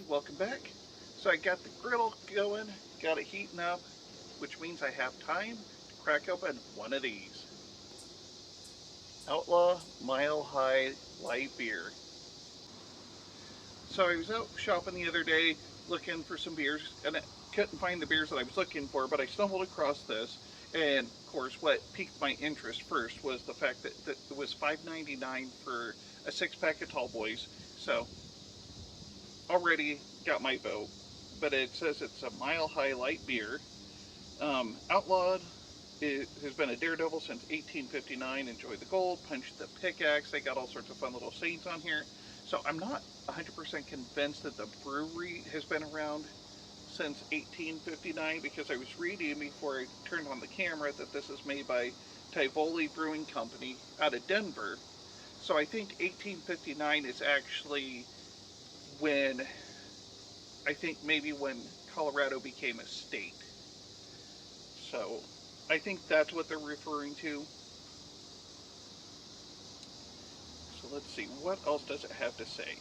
welcome back. So I got the griddle going, got it heating up, which means I have time to crack open one of these. Outlaw Mile High Light Beer. So I was out shopping the other day looking for some beers, and I couldn't find the beers that I was looking for, but I stumbled across this. And of course, what piqued my interest first was the fact that it was $5.99 for a 6 pack of Tall Boys. So already got my vote. But it says it's a Mile High Light Beer. Outlawed has been a daredevil since 1859. Enjoy the gold, punch the pickaxe. They got all sorts of fun little sayings on here. So I'm not 100% convinced that the brewery has been around since 1859 because I was reading before I turned on the camera that this is made by Tivoli Brewing Company out of Denver. So I think 1859 is actually when, I think maybe when Colorado became a state. So I think that's what they're referring to. So let's see, what else does it have to say?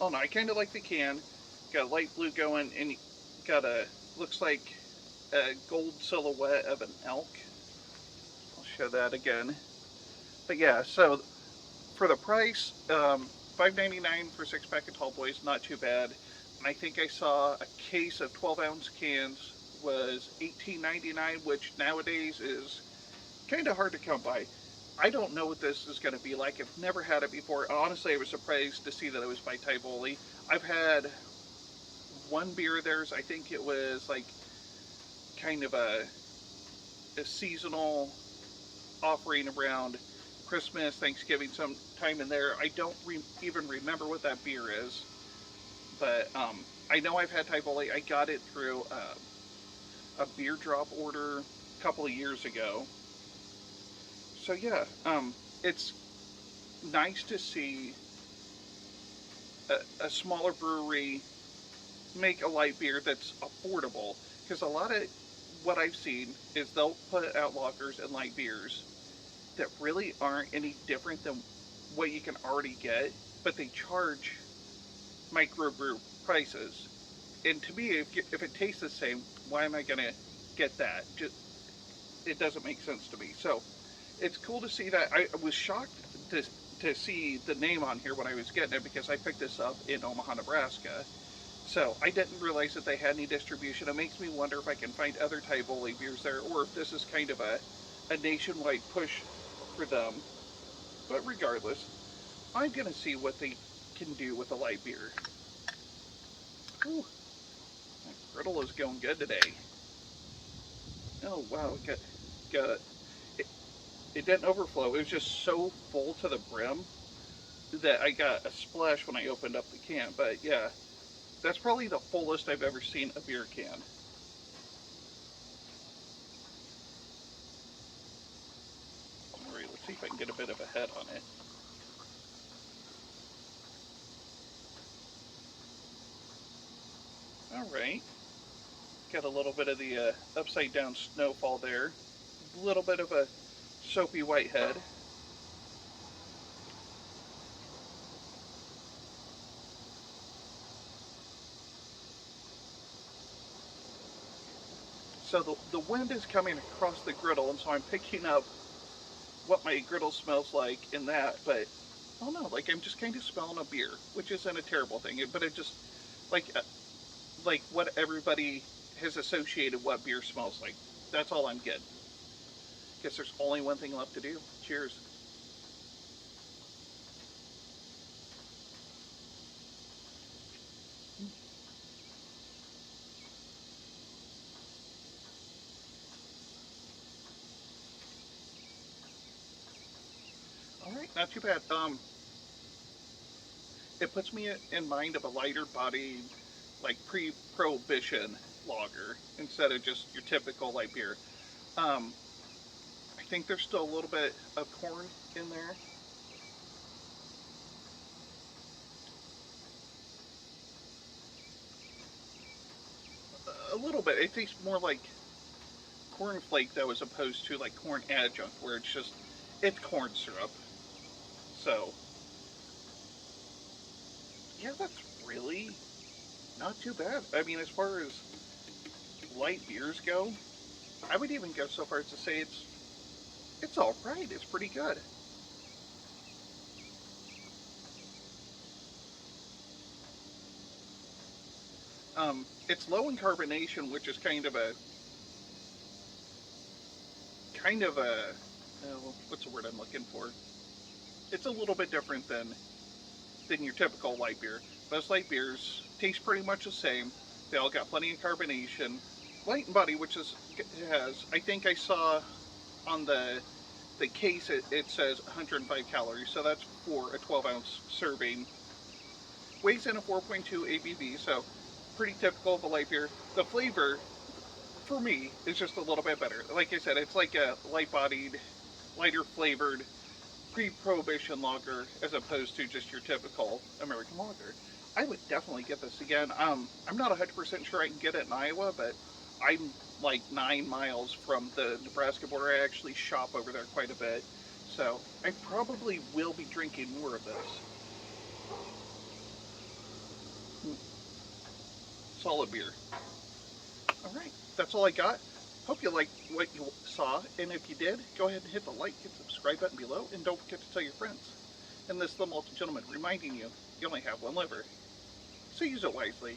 Oh no, I kind of like the can. Got a light blue going, and got a, looks like a gold silhouette of an elk. I'll show that again. But yeah, so for the price, $5.99 for 6 pack of Tall Boys, not too bad. And I think I saw a case of 12-ounce cans was $18.99, which nowadays is kind of hard to come by. I don't know what this is going to be like. I've never had it before. Honestly, I was surprised to see that it was by Tivoli. I've had one beer of theirs. I think it was like kind of a seasonal offering around Christmas, Thanksgiving, sometime in there. I don't even remember what that beer is, but I know I've had Tivoli. I got it through a beer drop order a couple of years ago. So yeah, it's nice to see a smaller brewery make a light beer that's affordable. Because a lot of what I've seen is they'll put out lagers and light beers that really aren't any different than what you can already get, but they charge microbrew prices. And to me, if it tastes the same, why am I going to get that? It doesn't make sense to me. So it's cool to see that. I was shocked to see the name on here when I was getting it because I picked this up in Omaha, Nebraska. So I didn't realize that they had any distribution. It makes me wonder if I can find other Tivoli beers there or if this is kind of a nationwide push for them. But regardless, I'm going to see what they can do with a light beer. Ooh, my griddle is going good today. Oh wow, got it. It didn't overflow. It was just so full to the brim that I got a splash when I opened up the can. But yeah, that's probably the fullest I've ever seen a beer can. Alright, let's see if I can get a bit of a head on it. Alright, got a little bit of the upside down snowfall there. A little bit of a soapy white head. So the wind is coming across the griddle, and so I'm picking up what my griddle smells like in that, but I don't know, like I'm just kind of smelling a beer, which isn't a terrible thing, but it just, like what everybody has associated what beer smells like. That's all I'm getting. Guess there's only one thing left to do. Cheers. All right, not too bad. It puts me in mind of a lighter bodied, like pre-prohibition lager instead of just your typical light beer. Um, I think there's still a little bit of corn in there. A little bit. It tastes more like corn flake though, as opposed to like corn adjunct, where it's corn syrup. So yeah, really not too bad. I mean, as far as light beers go, I would even go so far as to say it's all right. It's pretty good. It's low in carbonation, which is kind of a what's the word I'm looking for? It's a little bit different than your typical light beer. Most light beers taste pretty much the same. They all got plenty of carbonation. Light and body, which is has I think I saw on the case it says 105 calories, so that's for a 12-ounce serving. Weighs in a 4.2 ABV, so pretty typical of a light beer. The flavor for me is just a little bit better. Like I said, it's like a light-bodied, lighter flavored pre-prohibition lager as opposed to just your typical American lager. I would definitely get this again. I'm not 100% sure I can get it in Iowa, but I'm like 9 miles from the Nebraska border. I actually shop over there quite a bit, so I probably will be drinking more of this. Mm, solid beer. All right, that's all I got. Hope you liked what you saw, and if you did, go ahead and hit the like and subscribe button below, and don't forget to tell your friends. And this is the Malted Gentleman reminding you, you only have one liver, so use it wisely.